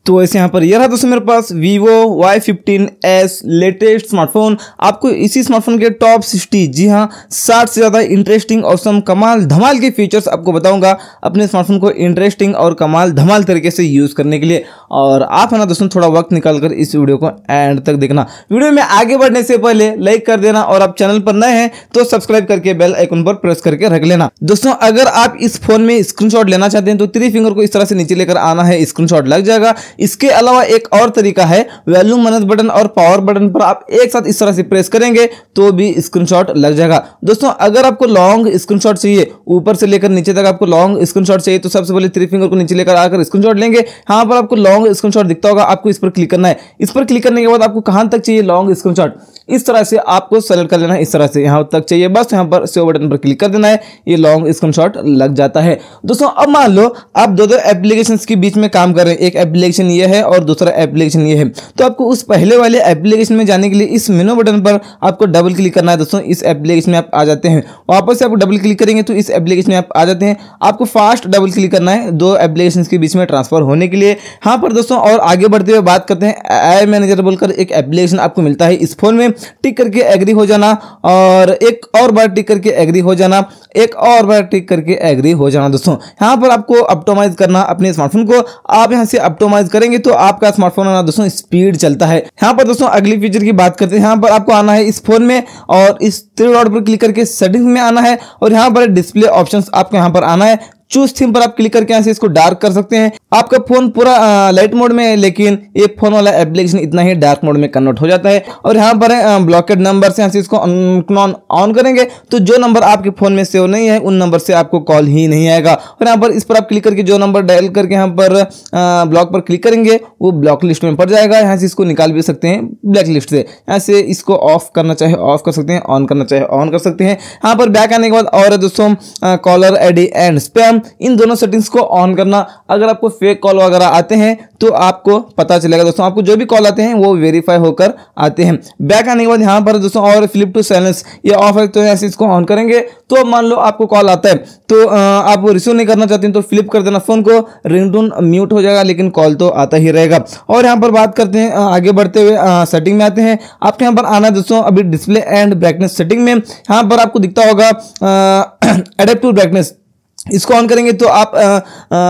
तो ऐसे यहाँ पर यह रहा दोस्तों मेरे पास Vivo Y15s लेटेस्ट स्मार्टफोन। आपको इसी स्मार्टफोन के टॉप 60, जी हाँ 60 से ज़्यादा इंटरेस्टिंग औसम कमाल धमाल के फीचर्स आपको बताऊंगा अपने स्मार्टफोन को इंटरेस्टिंग और कमाल धमाल तरीके से यूज़ करने के लिए। और आप है ना दोस्तों थोड़ा वक्त निकाल कर इस वीडियो को एंड तक देखना। वीडियो में आगे बढ़ने से पहले लाइक कर देना और आप चैनल पर नए हैं तो सब्सक्राइब करके बेल आइकन पर प्रेस करके रख लेना। दोस्तों अगर आप इस फोन में स्क्रीनशॉट लेना चाहते हैं तो 3 फिंगर को इस तरह से नीचे लेकर आना है, स्क्रीनशॉट लग जाएगा। इसके अलावा एक और तरीका है, वॉल्यूम माइनस बटन और पावर बटन पर आप एक साथ इस तरह से प्रेस करेंगे तो भी स्क्रीनशॉट लग जाएगा। दोस्तों अगर आपको लॉन्ग स्क्रीनशॉट चाहिए, ऊपर से लेकर नीचे तक आपको लॉन्ग स्क्रीनशॉट चाहिए तो सबसे पहले 3 फिंगर को नीचे लेकर आकर स्क्रीनशॉट लेंगे। यहाँ पर आपको लॉन्ग स्क्रीनशॉट दिखता होगा, आपको इस पर क्लिक करना है। इस पर क्लिक करने के बाद आपको कहां तक चाहिए लॉन्ग स्क्रीनशॉट, इस तरह से आपको सेलेक्ट कर लेना है। इस तरह से यहां तक चाहिए, बस यहां पर सेव बटन पर क्लिक कर देना है, ये लॉन्ग स्क्रीनशॉट लग जाता है। दोस्तों अब मान लो आप दो एप्लीकेशंस के बीच में काम कर रहे हैं, एक एप्लीकेशन ये है और दूसरा एप्लीकेशन ये है, तो आपको उस पहले वाले एप्लीकेशन में जाने के लिए इस मेनू बटन पर आपको डबल क्लिक करना है। दोस्तों इस एप्लीकेशन में आप आ जाते हैं, वापस से आपको डबल क्लिक करेंगे तो इस एप्लीकेशन में आप आ जाते हैं। आपको फास्ट डबल क्लिक करना है दो एप्लीकेशन के बीच में ट्रांसफर होने के लिए। यहाँ पर दोस्तों और आगे बढ़ते हुए बात करते हैं, AI मैनेजर बोलकर एक एप्लीकेशन आपको मिलता है। इस फोन में टिक करके एग्री हो जाना और एक और बार टिक करके एग्री हो जाना, एक और बार टिक करके एग्री हो जाना। दोस्तों यहाँ पर आपको ऑप्टिमाइज करना अपने स्मार्टफोन को, आप यहाँ से ऑप्टिमाइज करेंगे तो आपका स्मार्टफोन ना दोस्तों स्पीड चलता है। यहाँ पर दोस्तों अगली फीचर की बात करते हैं, यहाँ पर आपको आना है इस फोन में और इस 3 डॉट पर क्लिक करके सेटिंग्स में आना है और यहाँ पर डिस्प्ले ऑप्शंस आपको यहाँ पर आना है। चूज थीम पर आप क्लिक करके यहाँ से इसको डार्क कर सकते हैं। आपका फोन पूरा लाइट मोड में है, लेकिन ये फोन वाला एप्लीकेशन इतना ही डार्क मोड में कन्वर्ट हो जाता है। और यहाँ पर ब्लॉकेड नंबर से यहाँ से इसको ऑन करेंगे तो जो नंबर आपके फोन में सेव नहीं है उन नंबर से आपको कॉल ही नहीं आएगा। और यहाँ पर इस पर आप क्लिक करके जो नंबर डायल करके यहाँ पर ब्लॉक पर क्लिक करेंगे वो ब्लॉक लिस्ट में पड़ जाएगा। यहाँ से इसको निकाल भी सकते हैं ब्लैक लिस्ट से, यहाँ से इसको ऑफ करना चाहे ऑफ कर सकते हैं, ऑन करना चाहे ऑन कर सकते हैं। यहाँ पर बैक आने के बाद और दोस्तों कॉलर ID एंड स्पैम, इन दोनों सेटिंग्स को ऑन करना। अगर आपको फेक कॉल वगैरह आते हैं तो आपको पता चलेगा। दोस्तों आपको जो भी कॉल आते हैं वो वेरीफाई होकर आते हैं। बैक आने के बाद यहाँ पर दोस्तों और फ्लिप टू साइलेंस ये ऑफ है तो ऐसे इसको ऑन करेंगे तो मान लो आपको कॉल आता है तो आप वो रिसीव नहीं करना चाहते हैं तो फ्लिप कर देना फोन को, रिंगटोन म्यूट हो जाएगा लेकिन कॉल तो आता ही रहेगा। और यहाँ पर बात करते हैं, आगे बढ़ते हुए सेटिंग में आते हैं। आपके यहाँ पर आना है दोस्तों अभी डिस्प्ले एंड ब्राइटनेस सेटिंग में। यहाँ पर आपको दिखता होगा एडेप्टिव ब्राइटनेस, इसको ऑन करेंगे तो आप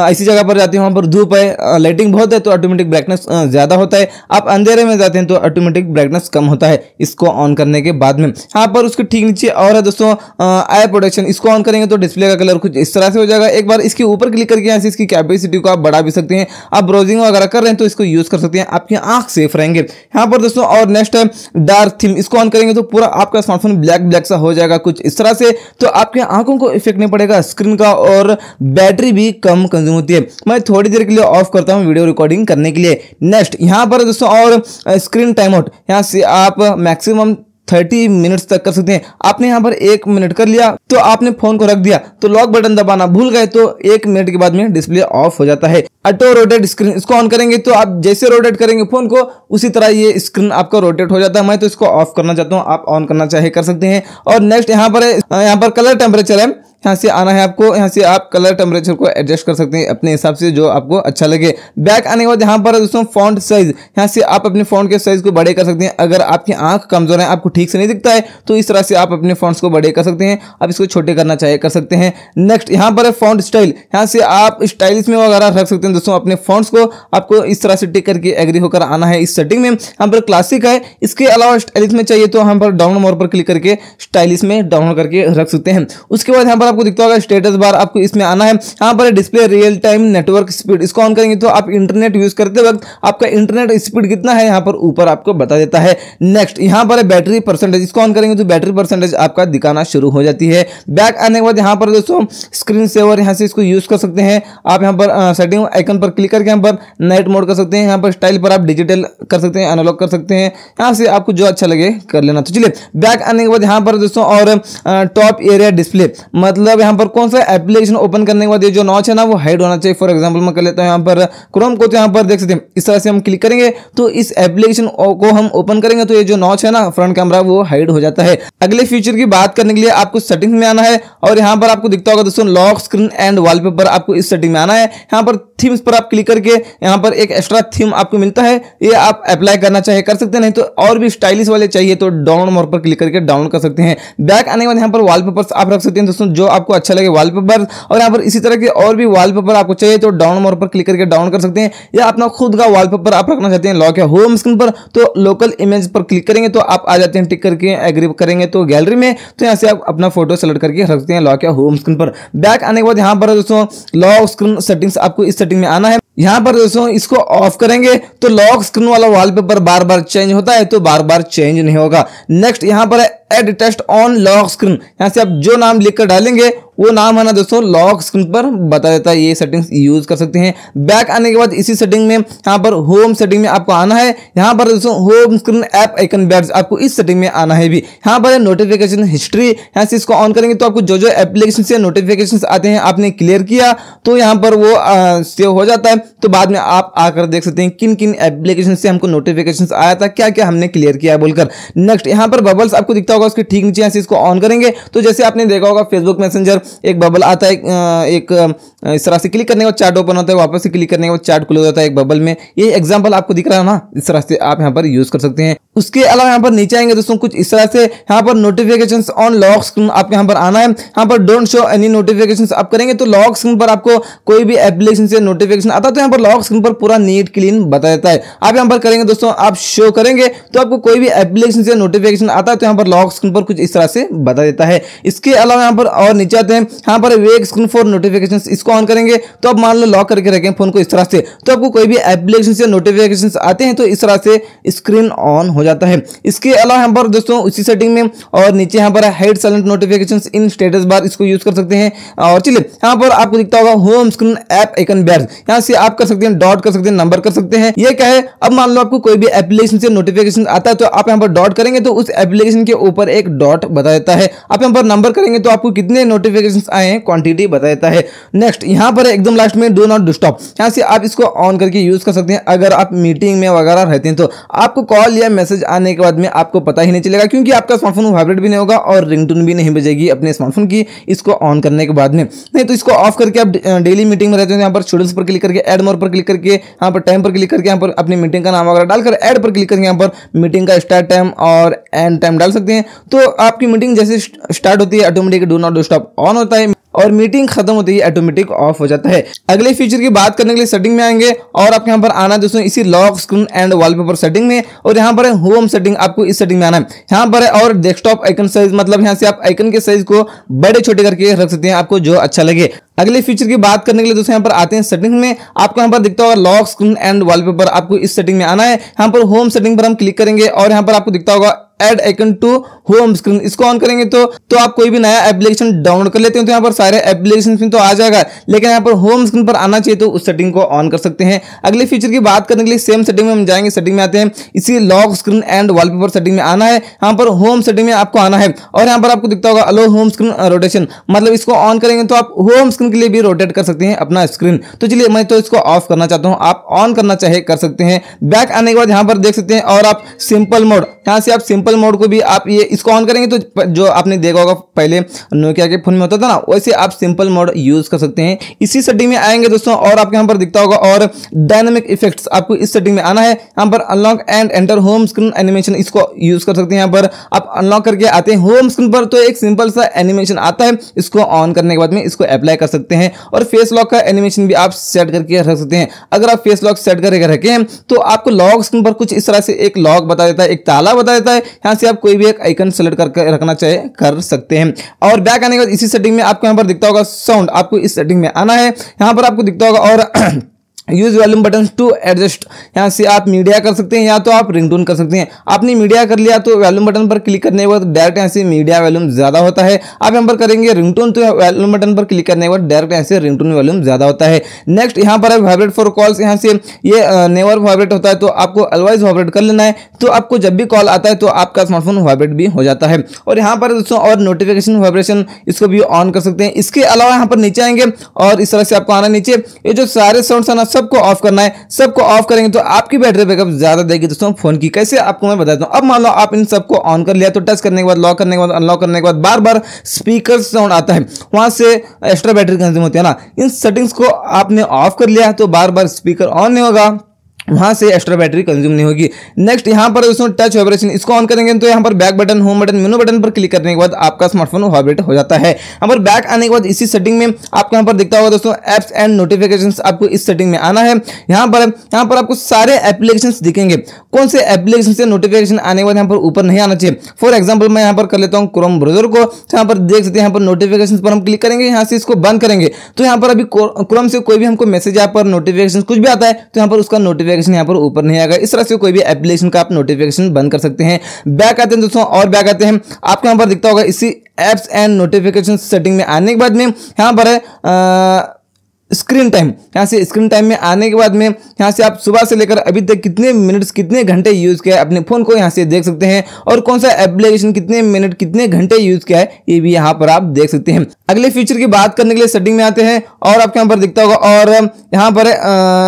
ऐसी जगह पर जाते हैं वहाँ पर धूप है, लाइटिंग बहुत है तो ऑटोमेटिक ब्राइटनेस ज़्यादा होता है। आप अंधेरे में जाते हैं तो ऑटोमेटिक ब्राइटनेस कम होता है, इसको ऑन करने के बाद में। यहाँ पर उसके ठीक नीचे और है दोस्तों आई प्रोटेक्शन, इसको ऑन करेंगे तो डिस्प्ले का कलर कुछ इस तरह से हो जाएगा। एक बार इसके ऊपर क्लिक करके यहाँ से इसकी कैपेसिटी को आप बढ़ा भी सकते हैं। आप ब्राउजिंग वगैरह कर रहे हैं तो इसको यूज़ कर सकते हैं, आपकी आँख सेफ रहेंगे। यहाँ पर दोस्तों और नेक्स्ट है डार्क थीम, इसको ऑन करेंगे तो पूरा आपका स्मार्टफोन ब्लैक सा हो जाएगा कुछ इस तरह से, तो आपके आंखों को इफेक्ट नहीं पड़ेगा स्क्रीन का और बैटरी भी कम कंज्यूम होती है। मैं थोड़ी देर के लिए ऑफ करता हूं वीडियो रिकॉर्डिंग करने के लिए। नेक्स्ट यहां पर दोस्तों और स्क्रीन टाइम आउट, यहां से आप मैक्सिमम 30 मिनट्स तक कर सकते हैं। आपने यहाँ पर 1 मिनट कर लिया तो आपने फोन को रख दिया तो लॉक बटन दबाना भूल गए तो 1 मिनट के बाद में डिस्प्ले ऑफ हो जाता है। ऑटो रोटेट स्क्रीन, इसको ऑन करेंगे तो आप जैसे रोटेट करेंगे फोन को उसी तरह ये स्क्रीन आपका रोटेट हो जाता है। मैं तो इसको ऑफ करना चाहता हूँ, आप ऑन करना चाहे कर सकते हैं। और नेक्स्ट यहाँ पर कलर टेम्परेचर है, यहाँ से आना है आपको, यहाँ से आप कलर टेम्परेचर को एडजस्ट कर सकते हैं अपने हिसाब से जो आपको अच्छा लगे। बैक आने के बाद यहाँ पर दोस्तों फॉन्ट साइज, यहाँ से आप अपने फॉन्ट के साइज को बड़े कर सकते हैं। अगर आपकी आंख कमजोर है, आपको ठीक से नहीं दिखता है तो इस तरह से आप अपने फॉन्ट्स को बड़े कर सकते हैं, आप इसको छोटे करना चाहे कर सकते हैं। नेक्स्ट यहाँ पर है फॉन्ट स्टाइल, यहाँ से आप स्टाइलिश में वगैरह रख सकते हैं दोस्तों अपने फॉन्ट्स को। आपको इस तरह से टिक करके एग्री होकर आना है इस सेटिंग में। यहाँ पर क्लासिक है, इसके अलावा स्टाइलिश में चाहिए तो यहाँ पर डाउनलोड मोर पर क्लिक करके स्टाइलिश में डाउनलोड करके रख सकते हैं। उसके बाद यहाँ पर आपको दिखता होगा स्टेटस बार, आपको इसमें आना है। यहाँ पर display real time network speed, इसको ऑन करेंगे तो आप इंटरनेट यूज करते वक्त आपका इंटरनेट स्पीड कितना है यहाँ पर ऊपर आपको बता देता है। नेक्स्ट यहाँ पर बैटरी परसेंटेज, इसको ऑन करेंगे तो बैटरी परसेंटेज आपका दिखाना शुरू हो जाती है। बैक आने के बाद यहाँ पर दोस्तों स्क्रीन सेवर, यहाँ से इसको यूज कर सकते हैं। आप यहाँ पर सेटिंग आइकन पर क्लिक करके यहाँ पर नाइट मोड कर सकते हैं। यहाँ पर स्टाइल पर आप डिजिटल कर सकते हैं, एनालॉग कर सकते हैं, यहाँ से आपको जो अच्छा लगे कर लेना। तो चलिए बैक आने के बाद यहाँ पर दोस्तों और टॉप एरिया डिस्प्ले, मतलब मतलब यहाँ पर कौन सा एप्लीकेशन ओपन करने के बाद ये जो नॉच है ना वो हाइड होना चाहिए। फॉर एग्जांपल मैं कर लेता हूँ यहाँ पर क्रोम को, तो यहाँ पर देख सकते हैं इस तरह से हम क्लिक करेंगे तो इस एप्लीकेशन को हम ओपन करेंगे तो ये जो नॉच है ना फ्रंट कैमरा वो हाइड हो जाता है। अगले फीचर की बात करने के लिए आपको सेटिंग्स में आना है और यहाँ पर आपको दिखता होगा दोस्तों लॉक स्क्रीन एंड वॉलपेपर, आपको इस सेटिंग में आना है। यहाँ पर थीम्स पर आप क्लिक करके यहाँ पर एक एक्स्ट्रा थीम आपको मिलता है, ये आप अप्लाई करना चाहे कर सकते हैं, नहीं तो और भी स्टाइलिश वाले चाहिए तो डाउनलोड मोर पर क्लिक करके डाउनलोड कर सकते हैं। बैक आने के बाद यहाँ पर वॉलपेपर्स आप रख सकते हैं दोस्तों, जो आपको अच्छा लगे वॉलपेपर। और यहाँ पर इसी तरह के और भी वॉलपेपर आपको चाहिए तो डाउनलोड मोर पर क्लिक करके डाउनलोड कर सकते हैं, या अपना खुद का वॉलपेपर आप रखना चाहते हैं लॉक या होम स्क्रीन पर तो लोकल इमेज पर क्लिक करेंगे तो आप आ जाते हैं, टिक करके एग्री करेंगे तो गैलरी में, तो यहाँ से आप अपना फोटो सेलेक्ट करके रख सकते हैं लॉक या होम स्क्रीन पर। बैक आने के बाद यहाँ पर दोस्तों लॉक स्क्रीन सेटिंग्स, आपको इस सेटिंग में आना है। यहाँ पर दोस्तों इसको ऑफ करेंगे तो लॉक स्क्रीन वाला वॉलपेपर बार बार चेंज होता है तो बार बार चेंज नहीं होगा। नेक्स्ट यहाँ पर add text on lock screen, यहाँ से आप जो नाम लिखकर डालेंगे वो नाम है ना दोस्तों लॉक स्क्रीन पर बता देता है, ये सेटिंग्स यूज कर सकते हैं। बैक आने के बाद इसी सेटिंग में यहाँ पर होम सेटिंग में आपको आना है। यहाँ पर दोस्तों home screen app icon badges, आपको इस सेटिंग में आना है भी। यहाँ पर नोटिफिकेशन हिस्ट्री, यहाँ से इसको ऑन करेंगे तो आपको जो जो एप्लीकेशन से नोटिफिकेशन आते हैं आपने क्लियर किया तो यहाँ पर वो सेव हो जाता है, तो बाद में आप आकर देख सकते हैं किन किन एप्लीकेशन से हमको नोटिफिकेशन आया था, क्या क्या हमने क्लियर किया बोलकर। नेक्स्ट यहाँ पर बबल्स आपको दिखता होगा, उसके ठीक नीचे यहाँ से इसको ऑन करेंगे तो जैसे आपने देखा होगा फेसबुक मैसेंजर एक बबल आता है, एक इस तरह से क्लिक करने के बाद चैट ओपन होता है, वापस से क्लिक करने के बाद चैट क्लोज होता है एक बबल में। ये एग्जांपल आपको दिख रहा है ना, इस तरह से आप यहाँ पर यूज कर सकते हैं। उसके अलावा यहाँ पर नीचे आएंगे दोस्तों कुछ इस तरह से, यहाँ पर नोटिफिकेशंस ऑन लॉक स्क्रीन आप यहाँ पर आना है। यहाँ पर डोंट शो एनी नोटिफिकेशंस आप करेंगे तो लॉक स्क्रीन पर आपको कोई भी एप्लीकेशन से नोटिफिकेशन आता है तो यहाँ पर लॉक स्क्रीन पर पूरा नीट क्लीन बता देता है। आप यहाँ पर करेंगे दोस्तों, आप शो करेंगे तो आपको कोई भी एप्लीकेशन से नोटिफिकेशन आता है तो यहाँ पर लॉक स्क्रीन पर कुछ इस तरह से बता देता है। इसके अलावा यहाँ पर और नीचे आते हैं, यहाँ पर वेक स्क्रीन फॉर नोटिफिकेशन, इसको ऑन करेंगे तो आप मान लो लॉक करके रखें फोन को इस तरह से, तो आपको कोई भी एप्लीकेशन से नोटिफिकेशन आते हैं तो इस तरह से स्क्रीन ऑन हो जाता है। इसके अलावा यहाँ पर दोस्तों उसी सेटिंग में और नीचे यहाँ पर hide silent notifications in status bar, इसको यूज कर सकते हैं। और चलिए यहाँ पर आपको दिखता होगा होम स्क्रीन ऐप आइकन बैर, यहाँ से आप कर सकते हैं डॉट कर सकते हैं, नंबर कर सकते हैं। ये क्या है, अब मान लो आपको कोई भी एप्लीकेशन से नोटिफिकेशन आता है तो आप यहाँ पर डॉट करेंगे तो उस एप्लीकेशन के ऊपर एक डॉट बता देता है। आप यहाँ पर नंबर करेंगे तो आपको कितने नोटिफिकेशन आए हैं क्वांटिटी बता देता है। नेक्स्ट यहाँ पर एकदम लास्ट में डू नॉट डिस्टर्ब, यहाँ से आप इसको ऑन करके यूज कर सकते हैं। अगर आप मीटिंग में वगैरह रहते हैं तो आपको कॉल या मैसेज आने के बाद में आपको पता ही नहीं चलेगा, क्योंकि आपका स्मार्टफोन वाइब्रेट भी नहीं होगा और रिंगटोन भी नहीं बजेगी अपने स्मार्टफोन की इसको ऑन करने के बाद में। नहीं तो इसको ऑफ करके आप डेली मीटिंग में रहते हैं, यहाँ पर शेड्यूल्स पर क्लिक करके ऐड मोर पर क्लिक करके यहाँ पर टाइम पर क्लिक करके यहाँ पर अपनी मीटिंग का नाम वगैरह डालकर ऐड पर क्लिक करके यहाँ पर मीटिंग का स्टार्ट टाइम और एंड टाइम डाल सकते हैं। तो आपकी मीटिंग जैसे स्टार्ट होती है automatic do not disturb on होता है और मीटिंग खत्म होती है ऑटोमेटिक ऑफ हो जाता है। अगले फीचर की बात करने के लिए सेटिंग में आएंगे और आप यहाँ पर आना दोस्तों इसी lock screen and wallpaper setting में, और यहाँ पर है होम सेटिंग, आपको इस सेटिंग में आना है। यहाँ पर है और डेस्कटॉप आइकन साइज, मतलब यहाँ से आप आइकन के साइज को बड़े छोटे करके रख सकते हैं, आपको जो अच्छा लगे। अगले फीचर की बात करने के लिए दोस्तों यहाँ पर आते हैं सेटिंग में, आपको यहाँ पर दिखता होगा लॉक स्क्रीन एंड वॉलपेपर, आपको इस सेटिंग में आना है। यहाँ पर होम सेटिंग पर हम क्लिक करेंगे और यहाँ पर आपको दिखता होगा add icon to home screen, इसको ऑन करेंगे तो आप कोई भी नया एप्लीकेशन डाउनलोड कर लेते हैं तो यहाँ पर सारे एप्लीकेशन में तो आ जाएगा, लेकिन यहाँ पर होम स्क्रीन पर आना चाहिए तो उस सेटिंग को ऑन कर सकते हैं। अगले फीचर की बात करने के लिए सेम सेटिंग में हम जाएंगे, सेटिंग में आते हैं इसी lock screen and wallpaper setting में आना है। यहाँ पर होम सेटिंग में आपको आना है और यहाँ पर आपको दिखता होगा अलो होम स्क्रीन रोटेशन, मतलब इसको ऑन करेंगे तो आप होम स्क्रीन के लिए भी रोटेट कर सकते हैं अपना स्क्रीन। तो चलिए मैं तो इसको ऑफ करना चाहता हूँ, आप ऑन करना चाहे कर सकते हैं। बैक आने के बाद यहाँ पर देख सकते हैं और आप सिंपल मोड, यहाँ से आप सिंपल मोड को भी आप ये इसको ऑन करेंगे तो जो आपने देखा होगा पहले नोकिया के फोन में होता था ना, वैसे आप सिंपल मोड यूज कर सकते हैं। इसी सेटिंग में आएंगे दोस्तों और आपको यहाँ पर दिखता होगा और डायनामिक इफेक्ट्स, आपको इस सेटिंग में आना है। यहाँ पर unlock and enter home screen animation, इसको यूज कर सकते हैं। यहाँ पर आप अनलॉक करके आते हैं होम स्क्रीन पर तो एक सिंपल सा एनिमेशन आता है, इसको ऑन करने के बाद में इसको अप्लाई कर सकते हैं। और फेस लॉक का एनिमेशन भी आप सेट करके रख सकते हैं। अगर आप फेस लॉक सेट करके रखें तो आपको लॉक स्क्रीन पर कुछ इस तरह से एक लॉक बता देता है, एक ताला बता देता है। यहाँ से आप कोई भी एक आइकन सेलेक्ट करके रखना चाहे कर सकते हैं। और बैक आने के बाद इसी सेटिंग में आपको यहाँ पर दिखता होगा साउंड, आपको इस सेटिंग में आना है। यहाँ पर आपको दिखता होगा और use volume button to adjust, यहाँ से आप मीडिया कर सकते हैं या तो आप रिंगटोन कर सकते हैं। आपने मीडिया कर लिया तो वॉल्यूम बटन पर क्लिक करने के बाद डायरेक्ट यहाँ से मीडिया वॉल्यूम ज्यादा होता है। आप यहाँ पर करेंगे रिंगटोन तो वॉल्यूम बटन पर क्लिक करने के बाद डायरेक्ट यहाँ से रिंगटोन वॉल्यूम ज्यादा होता है। नेक्स्ट यहाँ पर वाइब्रेट फॉर कॉल्स, यहाँ से ये नेवर वाइब्रेट होता है तो आपको ऑलवेज वाइब्रेट कर लेना है, तो आपको जब भी कॉल आता है तो आपका स्मार्टफोन वाइब्रेट भी हो जाता है। और यहाँ पर दोस्तों और नोटिफिकेशन वाइब्रेशन इसको भी ऑन कर सकते हैं। इसके अलावा यहाँ पर नीचे आएंगे और इस तरह से आपको आना नीचे, ये जो सारे साउंड्स है ना सबको ऑफ करना है। सबको ऑफ करेंगे तो आपकी बैटरी बैकअप ज्यादा देगी दोस्तों फोन की। कैसे आपको मैं बताता हूं। अब मान लो आप इन सबको ऑन कर लिया तो टच करने के बाद, लॉक करने के बाद, अनलॉक करने के बाद बार बार स्पीकर साउंड आता है, वहां से एक्स्ट्रा बैटरी कंज्यूम होती है ना। इन सेटिंग्स को आपने ऑफ कर लिया तो बार बार स्पीकर ऑन नहीं होगा, वहां से एक्स्ट्रा बैटरी कंज्यूम नहीं होगी। नेक्स्ट यहाँ पर दोस्तों टच वाइब्रेशन, इसको ऑन करेंगे तो यहाँ पर बैक बटन, होम बटन, मेनू बटन पर क्लिक करने के बाद आपका स्मार्टफोन वाइब्रेट हो जाता है। यहाँ पर बैक आने के बाद इसी सेटिंग में आपको यहाँ पर दिखता होगा दोस्तों एप्स एंड नोटिफिकेशंस, आपको इस सेटिंग में आना है। यहाँ पर आपको सारे एप्लीकेशंस दिखेंगे, कौन से एप्लीकेशन से नोटिफिकेशन आने के बाद यहाँ पर ऊपर नहीं आना चाहिए। फॉर एग्जाम्पल मैं यहाँ पर कर लेता हूँ क्रोम ब्राउजर को, तो यहाँ पर देख सकते हैं यहाँ पर नोटिफिकेशन पर हम क्लिक करेंगे, यहाँ से इसको बंद करेंगे तो यहाँ पर अभी क्रोम से कोई भी हमको मैसेज यहाँ पर नोटिफिकेशन कुछ भी आता है तो यहाँ पर उसका नोटिफिकेशन यहाँ पर ऊपर आएगा। इस तरह से कोई भी एप्लीकेशन का आप नोटिफिकेशन बंद कर सकते हैं। बैक आते हैं दोस्तों और बैक आते हैं, आपको यहां पर दिखता होगा इसी एप्स एंड नोटिफिकेशन सेटिंग में आने के बाद में यहां पर स्क्रीन टाइम, यहाँ से स्क्रीन टाइम में आने के बाद में यहाँ से आप सुबह से लेकर अभी तक कितने मिनट्स कितने घंटे यूज किया है अपने फोन को यहाँ से देख सकते हैं, और कौन सा एप्लीकेशन कितने मिनट कितने घंटे यूज किया है ये भी यहाँ पर आप देख सकते हैं। अगले फीचर की बात करने के लिए सेटिंग में आते हैं और आपको यहाँ पर दिखता होगा, और यहाँ पर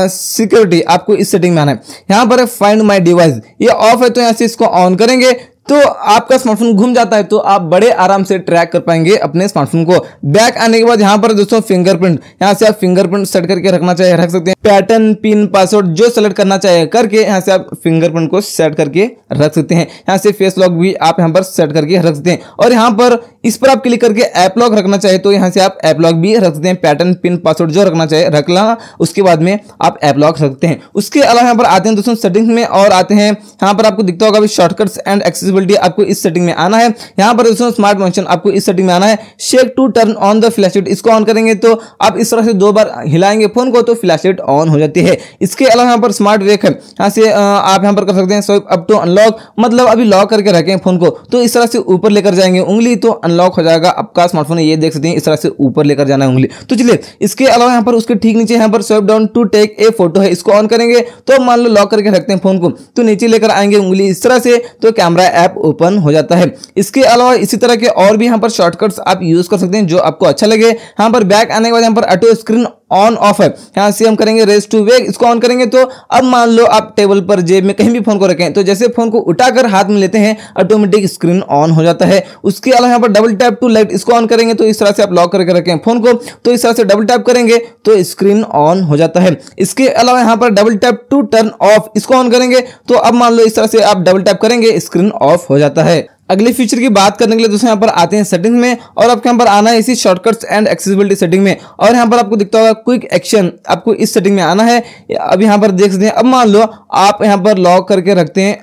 सिक्योरिटी आपको इस सेटिंग में आना है। यहाँ पर फाइंड माई डिवाइस ये ऑफ है तो यहाँ से इसको ऑन करेंगे तो आपका स्मार्टफोन घूम जाता है तो आप बड़े आराम से ट्रैक कर पाएंगे अपने स्मार्टफोन को। बैक आने के बाद यहाँ पर दोस्तों फिंगरप्रिंट, यहाँ से आप फिंगरप्रिंट सेट करके रखना चाहिए रख सकते हैं। पैटर्न, पिन, पासवर्ड जो सेलेक्ट करना चाहिए करके यहाँ से आप फिंगरप्रिंट को सेट करके रख सकते हैं। यहाँ से फेस लॉक भी आप यहाँ पर सेट करके रख सकते हैं, और यहाँ पर इस पर आप क्लिक करके ऐप लॉक रखना चाहिए तो यहाँ से आप ऐप लॉक भी रख सकते हैं। पैटर्न, पिन, पासवर्ड जो रखना चाहिए रख लेना, उसके बाद में आप ऐप लॉक रख सकते हैं। उसके अलावा यहाँ पर आते हैं दोस्तों सेटिंग्स में और आते हैं, यहाँ पर आपको दिखता होगा शॉर्टकट्स एंड एक्सेसिबिलिटी, आपको इस सेटिंग में आना है। यहाँ पर दोस्तों स्मार्ट फंक्शन आपको इस सेटिंग में आना है। Shake to turn on the flash light, इसको ऑन करेंगे तो आप इस तरह से 2 बार हिलाएंगे फोन को तो फ्लैश लाइट ऑन हो जाती है। इसके अलावा यहाँ पर स्मार्ट वेक है, यहाँ से आप यहाँ पर कर सकते हैं स्वाइप अप टू अनलॉक, मतलब अभी लॉक करके रखें फोन को तो इस तरह से ऊपर लेकर जाएंगे उंगली तो अनलॉक हो जाएगा आपका स्मार्टफोन। ये देख सकते हैं इस तरह से ऊपर लेकर जाना है उंगली। तो चलिए इसके अलावा यहाँ पर उसके ठीक नीचे यहाँ पर swipe down to take a photo है, इसको ऑन करेंगे तो मान लो लॉक करके रखते हैं फोन को तो नीचे लेकर आएंगे उंगली इस तरह से तो कैमरा ऐप ओपन हो जाता है। इसके अलावा इसी तरह के और भी यहाँ पर शॉर्टकट्स आप यूज कर सकते हैं जो आपको अच्छा लगे। यहाँ पर बैक आने के बाद यहाँ पर ऑटो स्क्रीन ऑन ऑफ है, यहाँ से हम करेंगे रेस टू वेक, इसको ऑन करेंगे तो अब मान लो आप टेबल पर जेब में कहीं भी फोन को रखें तो जैसे फोन को उठाकर हाथ में लेते हैं ऑटोमेटिक स्क्रीन ऑन हो जाता है। उसके अलावा यहाँ पर डबल टैप टू लाइट, इसको ऑन करेंगे तो इस तरह से आप लॉक करके रखें फोन को तो इस तरह से डबल टैप करेंगे तो स्क्रीन ऑन हो जाता है। इसके अलावा यहाँ पर double tap to turn off, इसको ऑन करेंगे तो अब मान लो इस तरह से आप डबल टैप करेंगे स्क्रीन ऑफ हो जाता है। अगले फीचर की बात करने के लिए दोस्तों यहाँ पर आते हैं सेटिंग में और आपके यहाँ पर आना है इसी शॉर्टकट्स एंड एक्सेसिबिलिटी सेटिंग में, और यहाँ पर आपको दिखता होगा क्विक एक्शन, आपको इस सेटिंग में आना है। अब यहाँ पर देख सकते हैं, अब मान लो आप यहाँ पर लॉक करके रखते हैं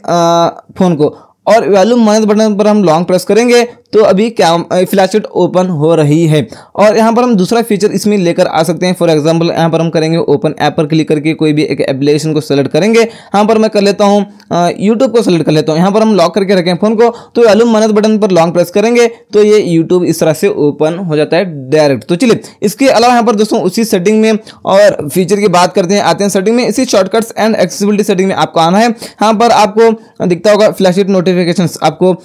फोन को और वॉल्यूम माइनस बटन पर हम लॉन्ग प्रेस करेंगे तो अभी फ्लैश लाइट ओपन हो रही है। और यहाँ पर हम दूसरा फीचर इसमें लेकर आ सकते हैं। फॉर एग्जांपल यहाँ पर हम करेंगे ओपन ऐप पर क्लिक करके कोई भी एक एप्लीकेशन को सेलेक्ट करेंगे। यहाँ पर मैं कर लेता हूँ यूट्यूब को सेलेक्ट कर लेता हूँ। यहाँ पर हम लॉक करके रखें फोन को तो वॉल्यूम माइनस बटन पर लॉन्ग प्रेस करेंगे तो ये यूट्यूब इस तरह से ओपन हो जाता है डायरेक्ट। तो चलिए इसके अलावा यहाँ पर दोस्तों उसी सेटिंग में और फीचर की बात करते हैं, आते हैं सेटिंग में। इसी शॉर्टकट्स एंड एक्सेसिबिलिटी सेटिंग में आपको आना है। यहाँ पर आपको दिखता होगा फ्लैश लाइट नोटिफिकेशंस, आपको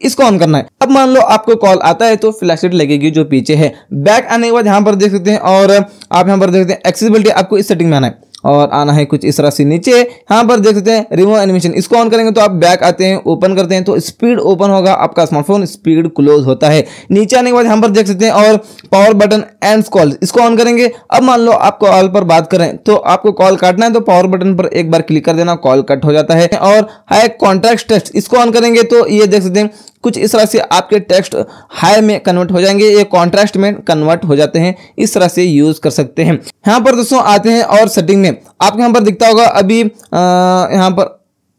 इसको ऑन करना है। अब मान लो आपको कॉल आता है तो फ्लैश लाइट लगेगी जो पीछे है। बैक आने के बाद यहाँ पर देख सकते हैं और आप यहाँ पर देख सकते हैं एक्सेसिबिलिटी, आपको इस सेटिंग में आना है और आना है कुछ इस तरह से नीचे। यहाँ पर देख सकते हैं रिमूव एनिमेशन, इसको ऑन करेंगे तो आप बैक आते हैं, ओपन करते हैं तो स्पीड ओपन होगा आपका स्मार्टफोन, स्पीड क्लोज होता है। नीचे आने के बाद यहाँ पर देख सकते हैं और पावर बटन एंड्स कॉल, इसको ऑन करेंगे। अब मान लो आप कॉल पर बात करें तो आपको कॉल काटना है तो पावर बटन पर एक बार क्लिक कर देना, कॉल कट हो जाता है। और हाई कॉन्ट्रैक्ट टेक्स्ट, इसको ऑन करेंगे तो ये देख सकते हैं कुछ इस तरह से आपके टेक्स्ट हाई में कन्वर्ट हो जाएंगे, ये कॉन्ट्रास्ट में कन्वर्ट हो जाते हैं, इस तरह से यूज कर सकते हैं। यहाँ पर दोस्तों आते हैं और सेटिंग में आपको यहाँ पर दिखता होगा अभी यहाँ पर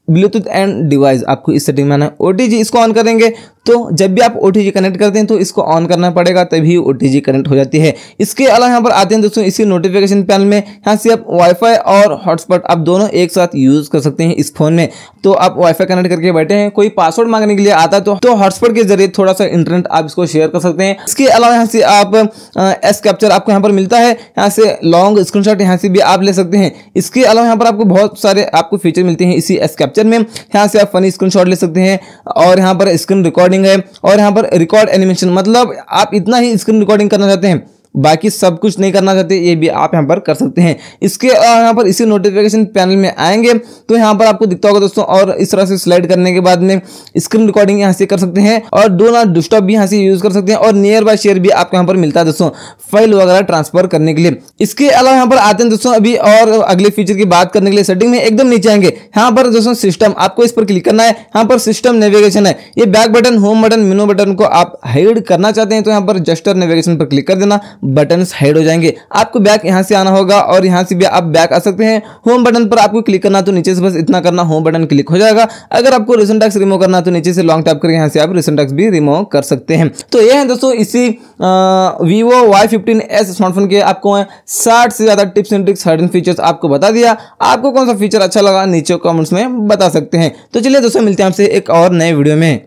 ब्लूटूथ एंड डिवाइस, आपको इस सेटिंग में आना है। OTG इसको ऑन करेंगे तो जब भी आप OTG कनेक्ट करते हैं तो इसको ऑन करना पड़ेगा, तभी OTG कनेक्ट हो जाती है। इसके अलावा यहाँ पर आते हैं दोस्तों इसी नोटिफिकेशन पैनल में, यहाँ से आप वाईफाई और हॉटस्पॉट आप दोनों एक साथ यूज कर सकते हैं इस फोन में। तो आप वाईफाई कनेक्ट करके बैठे हैं, कोई पासवर्ड मांगने के लिए आता है तो हॉटस्पॉट के जरिए थोड़ा सा इंटरनेट आप इसको शेयर कर सकते हैं। इसके अलावा यहाँ से आप एस कैप्चर आपको यहाँ पर मिलता है, यहाँ से लॉन्ग स्क्रीनशॉट यहाँ से भी आप ले सकते हैं। इसके अलावा यहाँ पर आपको बहुत सारे आपको फीचर मिलते हैं इसी एस कैप्चर में। यहाँ से आप फनी स्क्रीनशॉट ले सकते हैं और यहाँ पर स्क्रीन रिकॉर्डिंग है और यहाँ पर रिकॉर्ड एनिमेशन, मतलब आप इतना ही स्क्रीन रिकॉर्डिंग करना चाहते हैं, बाकी सब कुछ नहीं करना चाहते, ये भी आप यहाँ पर कर सकते हैं। इसके यहाँ पर इसी नोटिफिकेशन पैनल में आएंगे तो यहाँ पर आपको दिखता होगा दोस्तों, और इस तरह से स्लाइड करने के बाद में स्क्रीन रिकॉर्डिंग यहाँ से कर सकते हैं और डू नॉट डिस्टर्ब भी यहाँ से यूज कर सकते हैं और नियर बाय शेयर भी आपको यहाँ पर मिलता है दोस्तों, फाइल वगैरह ट्रांसफर करने के लिए। इसके अलावा यहाँ पर आते हैं दोस्तों अभी और अगले फीचर की बात करने के लिए सेटिंग में एकदम नीचे आएंगे, यहाँ पर दोस्तों सिस्टम, आपको इस पर क्लिक करना है। यहाँ पर सिस्टम नेविगेशन है, ये बैक बटन, होम बटन, मेनू बटन को आप हाइड करना चाहते हैं तो यहाँ पर जस्टर नेविगेशन पर क्लिक कर देना, बटन हाइड हो जाएंगे। आपको बैक यहां से आना होगा और यहां से भी आप बैक आ सकते हैं। होम बटन पर आपको क्लिक करना तो नीचे से बस इतना करना, होम बटन क्लिक हो जाएगा। अगर आपको रिसेंट टैग्स रिमूव करना तो नीचे से लॉन्ग टैप करके यहां से आप रिसेंट टैग्स भी रिमूव कर सकते हैं। तो ये है दोस्तों इसी Vivo Y15s स्मार्टफोन के आपको 60 से ज्यादा tips and tricks, hidden features आपको बता दिया। आपको कौन सा फीचर अच्छा लगा नीचे कमेंट्स में बता सकते हैं। तो चलिए दोस्तों मिलते हैं आपसे एक और नए वीडियो में।